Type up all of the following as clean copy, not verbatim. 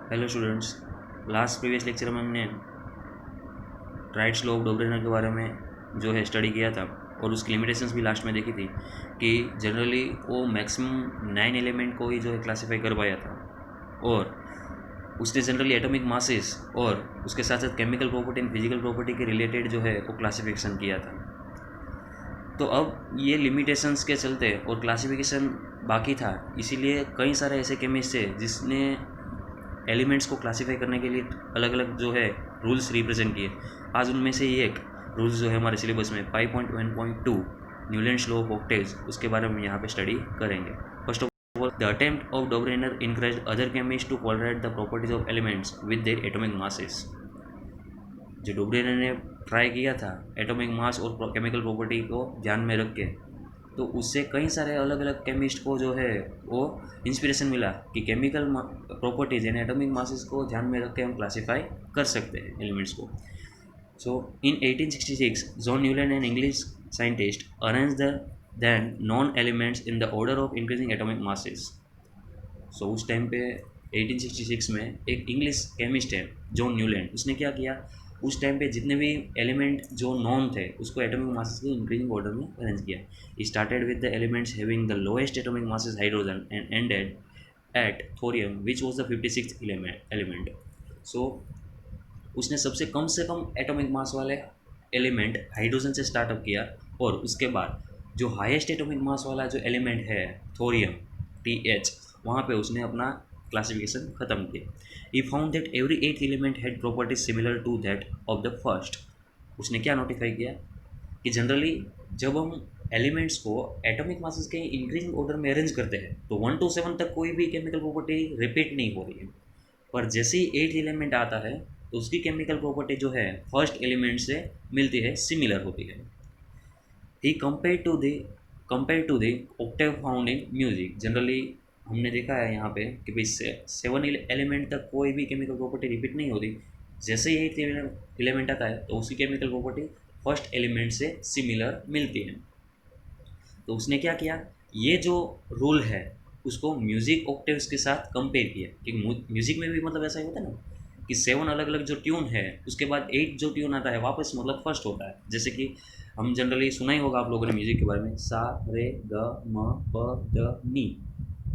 Hello students. Last previous lecture में हमने rights law of डोब्रेनर के बारे में जो है स्टडी किया था और उसकी लिमिटेशंस भी लास्ट में देखी थी कि जनरली वो मैक्सिमम 9 एलिमेंट को ही जो है क्लासीफाई कर पाया था और उसने जनरली एटॉमिक मासेस और उसके साथ साथ chemical property and physical property के रिलेटेड जो है वो क्लासिफिकेशन किया था। तो अब ये लिमिटेशंस के चलते और क्लासिफिकेशन बाकी था, इसीलिए कई सारे ऐसे केमिस्ट थे जिसने एलिमेंट्स को क्लासीफाई करने के लिए अलग अलग जो है रूल्स रिप्रेजेंट किए। आज उनमें से ही एक रूल्स जो है हमारे सिलेबस में 5.1.2 न्यूलैंड्स लॉ ऑफ ऑक्टेव्स, उसके बारे में यहाँ पे स्टडी करेंगे। First of all, the attempt of Dobereiner encouraged other chemist to correlate the properties of elements with their atomic masses. जो डोब्रेनर ने ट्राई किया था एटॉमिक मास और केमिकल प्रॉपर्टी को ध्यान में रख के, तो उससे कई सारे अलग अलग केमिस्ट को जो है वो इंस्पिरेशन मिला कि केमिकल प्रॉपर्टीज यानी एटॉमिक मासेस को ध्यान में रख के हम क्लासीफाई कर सकते हैं एलिमेंट्स को। So in 1866 John Newland an English scientist arrange the then known elements in the order of increasing atomic masses. So उस टाइम पे 1866 में एक इंग्लिश केमिस्ट है जॉन न्यूलैंड, उसने क्या किया, उस टाइम पे जितने भी एलिमेंट जो नॉन थे उसको एटॉमिक मासेस के इंक्रीजिंग ऑर्डर में अरेंज किया। He started with the elements having the lowest atomic masses hydrogen and ended at thorium which was the 56th element. So उसने सबसे कम एटॉमिक मास वाले एलिमेंट हाइड्रोजन से startup किया और उसके बाद जो हाईएस्ट एटॉमिक मास वाला जो एलिमेंट है थोरियम TH, वहाँ पे उसने अपना क्लासिफिकेशन ख़त्म किया। He found that every eighth element had properties similar to that of the first. उसने क्या नोटिफाई किया कि जनरली जब हम एलिमेंट्स को एटॉमिक मासेस के इंक्रीजिंग ऑर्डर में अरेंज करते हैं तो 1 to 7 तक कोई भी केमिकल प्रॉपर्टी रिपीट नहीं हो रही है, पर जैसे ही 8th एलिमेंट आता है तो उसकी केमिकल प्रॉपर्टी जो है फर्स्ट एलिमेंट से मिलती है, सिमिलर होती है। He compare to the octave found in music. Generally हमने देखा है यहाँ पे कि भाई 7 एलिमेंट तक कोई भी केमिकल प्रॉपर्टी रिपीट नहीं होती, जैसे ही 8th एलिमेंट आता है तो उसकी केमिकल प्रॉपर्टी फर्स्ट एलिमेंट से सिमिलर मिलती है। तो उसने क्या किया, ये जो रूल है उसको म्यूजिक ऑक्टेव्स के साथ कंपेयर किया कि म्यूजिक में भी मतलब ऐसा ही होता है ना कि 7 अलग अलग जो ट्यून है उसके बाद 8 जो ट्यून आता है वापस मतलब फर्स्ट होता है। जैसे कि हम जनरली सुना ही होगा आप लोगों ने म्यूजिक के बारे में, सा रे ग म प द नी,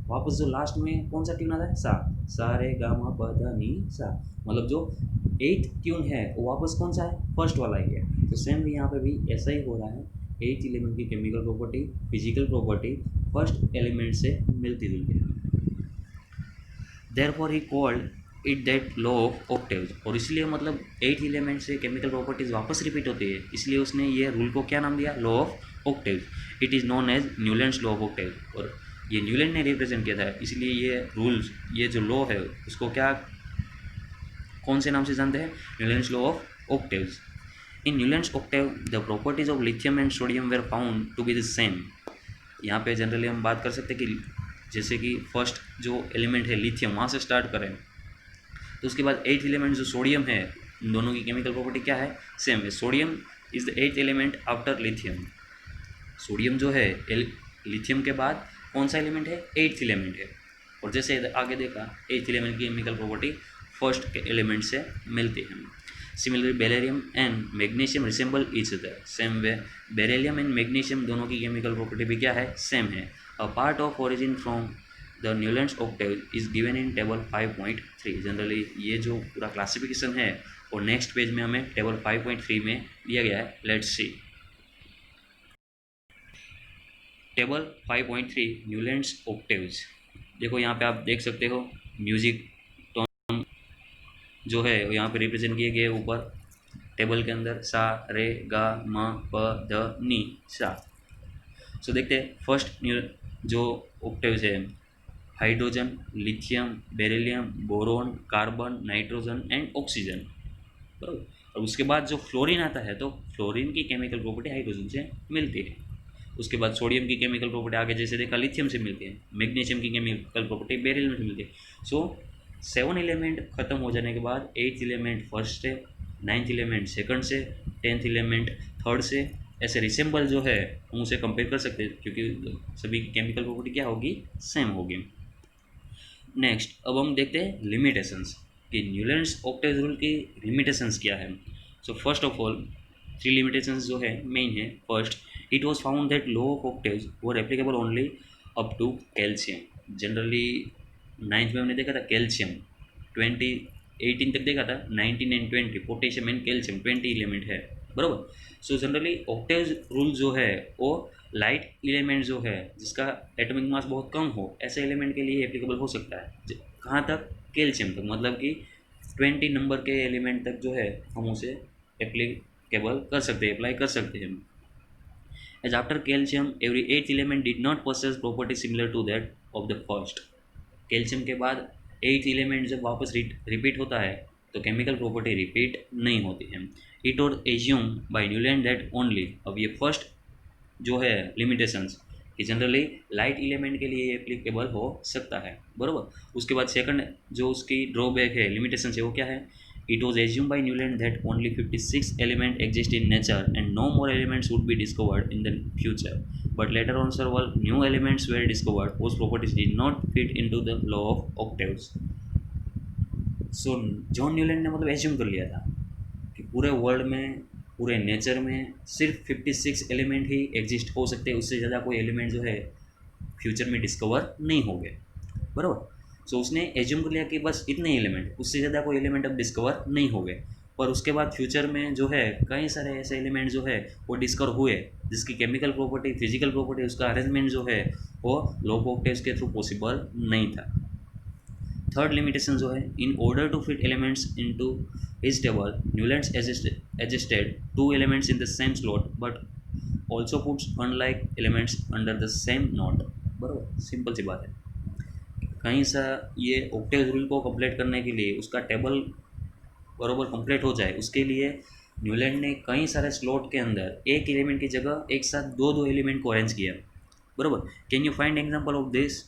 वापस जो लास्ट में कौन सा ट्यून आता है, सा सा रे ग म प द नी सा, मतलब जो 8th ट्यून है वो वापस कौन सा है, फर्स्ट वाला ही है। तो सेम भी यहाँ पे भी ऐसा ही हो रहा है, 8th एलिमेंट की chemical property physical property first element से मिलती जुलती है। Therefore he called it that law of octaves, और इसलिए मतलब 8th एलिमेंट से केमिकल प्रॉपर्टीज वापस रिपीट होती है, इसलिए उसने ये रूल को क्या नाम दिया, law of octaves. It is known as Newlands law of octaves, और ये न्यूलैंड ने रिप्रेजेंट किया था, इसलिए ये रूल्स ये जो लॉ है उसको क्या कौन से नाम से जानते हैं, Newlands law of octaves. In Newlands octave the properties of lithium and sodium were found to be the same. यहाँ पे जनरली हम बात कर सकते हैं कि जैसे कि फर्स्ट जो एलिमेंट है लिथियम, वहाँ से स्टार्ट करें तो उसके बाद 8th एलिमेंट जो सोडियम है, इन दोनों की केमिकल प्रॉपर्टी क्या है, सेम है। Sodium is the 8th element after lithium. Sodium जो है लिथियम के बाद कौन सा एलिमेंट है, 8th एलिमेंट है। और जैसे आगे देखा 8th एलिमेंट की केमिकल प्रॉपर्टी फर्स्ट एलिमेंट से मिलती है। Similarly beryllium and magnesium resemble each other, same way beryllium and magnesium दोनों की केमिकल प्रॉपर्टी भी क्या है, सेम है। A part of origin from the Newlands Octave is given in table 5.3। Generally ये जो पूरा क्लासिफिकेशन है और नेक्स्ट पेज में हमें टेबल 5.3 में दिया गया है। Let's see table 5.3 Newlands octaves. देखो यहाँ पे आप देख सकते हो म्यूजिक टोन जो है यहाँ पे रिप्रेजेंट किए गए ऊपर टेबल के अंदर, सा रे गा म प द नी सा। सो देखते हैं फर्स्ट जो ऑक्टेव्स है, hydrogen, lithium, beryllium, boron, carbon, nitrogen and oxygen, बराबर। और उसके बाद जो फ्लोरीन आता है तो फ्लोरीन की केमिकल प्रॉपर्टी हाइड्रोजन से मिलती है। उसके बाद सोडियम की केमिकल प्रॉपर्टी आगे जैसे देखा लिथियम से मिलती है, मैग्नीशियम की केमिकल प्रॉपर्टी बेरिलियम से मिलती है। सो 7 एलिमेंट ख़त्म हो जाने के बाद 8th एलिमेंट फर्स्ट से, 9th एलिमेंट सेकंड से, 10th एलिमेंट थर्ड से, ऐसे रिसेंबल जो है हम उसे कंपेयर कर सकते हैं क्योंकि सभी की केमिकल प्रॉपर्टी क्या होगी, सेम होगी। नेक्स्ट अब हम देखते हैं लिमिटेशंस कि न्यूलैंड्स ऑक्टेव रूल की लिमिटेशंस क्या है। So first of all 3 limitations जो है मेन है। First, it was found that law of octaves were applicable only up to calcium. Generally 9th में हमने देखा था कैल्शियम 2018 तक देखा था, 19 and 20 potassium and calcium 20 element है, बराबर। सो जनरली ऑक्टेव रूल जो है वो लाइट एलिमेंट जो है जिसका एटॉमिक मास बहुत कम हो ऐसे एलिमेंट के लिए एप्लीकेबल हो सकता है। कहाँ तक? कैल्शियम तक, मतलब कि 20 नंबर के एलिमेंट तक जो है हम उसे एप्लीकेबल कर सकते हैं, अप्लाई कर सकते हैं। As after calcium every 8th element did not possess property similar to that of the first. Calcium के बाद 8th एलिमेंट जब वापस रिपीट होता है तो केमिकल प्रॉपर्टी रिपीट नहीं होती है। It was assume by Newland that only, अब ये फर्स्ट जो है लिमिटेशंस कि जनरली लाइट एलिमेंट के लिए एप्लीकेबल हो सकता है, बराबर। उसके बाद सेकंड जो उसकी ड्रॉबैक है, लिमिटेशन है, वो क्या है? It was assume by Newland that only 56 element exist in nature and no more elements would be discovered in the future, but later on several new elements were discovered whose properties did not fit into the law of octaves। सो John Newland ने मतलब assume कर लिया था कि पूरे world में, पूरे नेचर में सिर्फ 56 एलिमेंट ही एग्जिस्ट हो सकते हैं, उससे ज़्यादा कोई एलिमेंट जो है फ्यूचर में डिस्कवर नहीं होंगे, बराबर। सो उसने एज्यूम कर लिया कि बस इतने एलिमेंट, उससे ज़्यादा कोई एलिमेंट अब डिस्कवर नहीं होंगे। पर उसके बाद फ्यूचर में जो है कई सारे ऐसे एलिमेंट जो है वो डिस्कवर हुए जिसकी केमिकल प्रॉपर्टी, फिजिकल प्रॉपर्टी, उसका अरेंजमेंट जो है वो लो ऑक्टेव्स के थ्रू पॉसिबल नहीं था। थर्ड लिमिटेशन जो है, in order to fit elements into his table Newlands adjusted 2 elements in the same slot but also puts unlike elements under the same note, बराबर। Simple सी बात है। कहीं सा ये ऑक्टेव रूल को कंप्लीट करने के लिए उसका टेबल बराबर कंप्लीट हो जाए, उसके लिए न्यूलैंड ने कई सारे स्लॉट के अंदर एक एलिमेंट की जगह एक साथ दो दो एलिमेंट को अरेंज किया, बराबर। Can you find example of this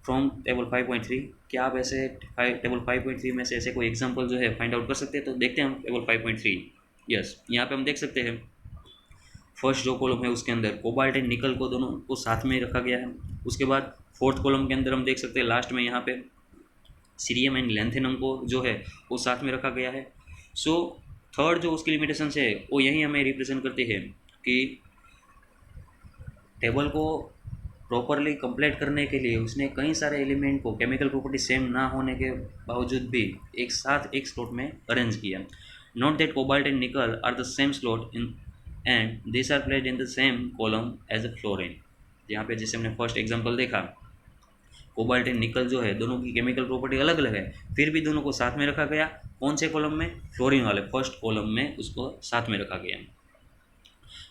from table 5.3? क्या आप ऐसे टेबल 5.3 में से ऐसे कोई एग्जांपल जो है फाइंड आउट कर सकते हैं? तो देखते हैं हम टेबल 5.3। यस, यहाँ पे हम देख सकते हैं फर्स्ट जो कॉलम है उसके अंदर कोबाल्ट एंड निकल को दोनों को साथ में रखा गया है। उसके बाद फोर्थ कॉलम के अंदर हम देख सकते हैं लास्ट में यहाँ पे सीरियम एंड लेंथेनम को जो है वो साथ में रखा गया है। सो थर्ड जो उसकी लिमिटेशन है वो यही हमें रिप्रेजेंट करती है कि टेबल को प्रॉपरली कंप्लीट करने के लिए उसने कई सारे एलिमेंट को केमिकल प्रॉपर्टी सेम ना होने के बावजूद भी एक साथ एक स्लॉट में अरेंज किया। Not that cobalt and nickel are the same slot in and this are placed in the same column as a fluorine. यहाँ पे जैसे हमने फर्स्ट एग्जांपल देखा, कोबाल्ट एंड निकल जो है दोनों की केमिकल प्रॉपर्टी अलग अलग है, फिर भी दोनों को साथ में रखा गया। कौन से कॉलम में? फ्लोरीन वाले फर्स्ट कॉलम में उसको साथ में रखा गया।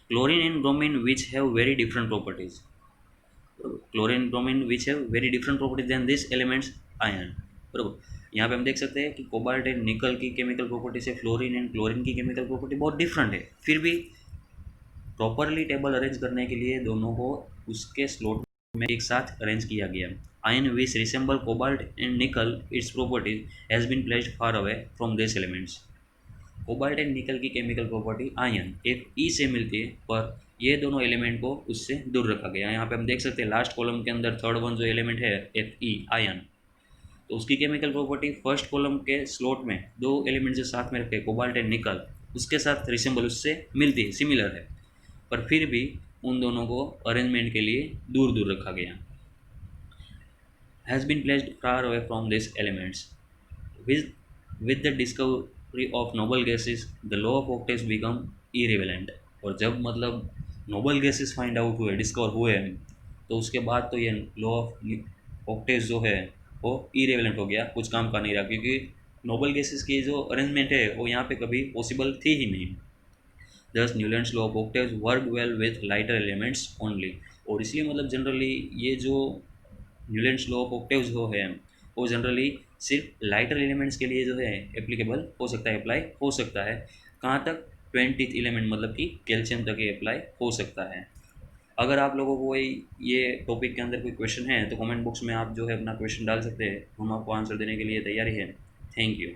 Chlorine and bromine which have very different properties, chlorine bromine which have very different properties than this elements iron, बराबर। यहाँ पे हम देख सकते हैं कि कोबाल्ट एंड निकल की केमिकल प्रॉपर्टी से फ्लोरीन एंड क्लोरीन की केमिकल प्रॉपर्टी बहुत डिफरेंट है, फिर भी प्रॉपरली टेबल अरेंज करने के लिए दोनों को उसके स्लॉट में एक साथ अरेंज किया गया। Iron which resemble cobalt and nickel its properties has been placed far away from this elements. Cobalt and nickel की केमिकल प्रॉपर्टी आयन Fe से मिलती है, पर ये दोनों एलिमेंट को उससे दूर रखा गया। यहाँ पे हम देख सकते हैं लास्ट कॉलम के अंदर थर्ड वन जो एलिमेंट है Fe आयन, तो उसकी केमिकल प्रॉपर्टी फर्स्ट कॉलम के स्लॉट में दो एलिमेंट जो साथ में रखे कोबाल्ट एंड निकल उसके साथ रिसेंबल उससे मिलती है, सिमिलर है, पर फिर भी उन दोनों को अरेंजमेंट के लिए दूर दूर रखा गया। Has been placed far away from this elements with the discovery of noble gases the law of octaves become irrelevant। और जब मतलब नोबल गैसेस फाइंड आउट हुए, डिस्कवर हुए, तो उसके बाद तो ये लॉ ऑफ ऑक्टेव्स जो है वो इरेलेवेंट हो गया, कुछ काम का नहीं रहा, क्योंकि नोबल गैसेस की जो अरेंजमेंट है वो यहाँ पे कभी पॉसिबल थी ही नहीं। दस Newlands law of octaves work well with lighter elements only. और इसलिए मतलब जनरली ये जो न्यूलैंड्स लॉ ऑफ ऑक्टेव्स जो है वो जनरली सिर्फ लाइटर एलिमेंट्स के लिए जो है एप्लीकेबल हो सकता है, अप्लाई हो सकता है। कहाँ तक? 20th एलिमेंट मतलब कि कैल्शियम तक ये अप्लाई हो सकता है। अगर आप लोगों को ये टॉपिक के अंदर कोई क्वेश्चन है तो कमेंट बॉक्स में आप जो है अपना क्वेश्चन डाल सकते हैं, हम आपको आंसर देने के लिए तैयार हैं। Thank you.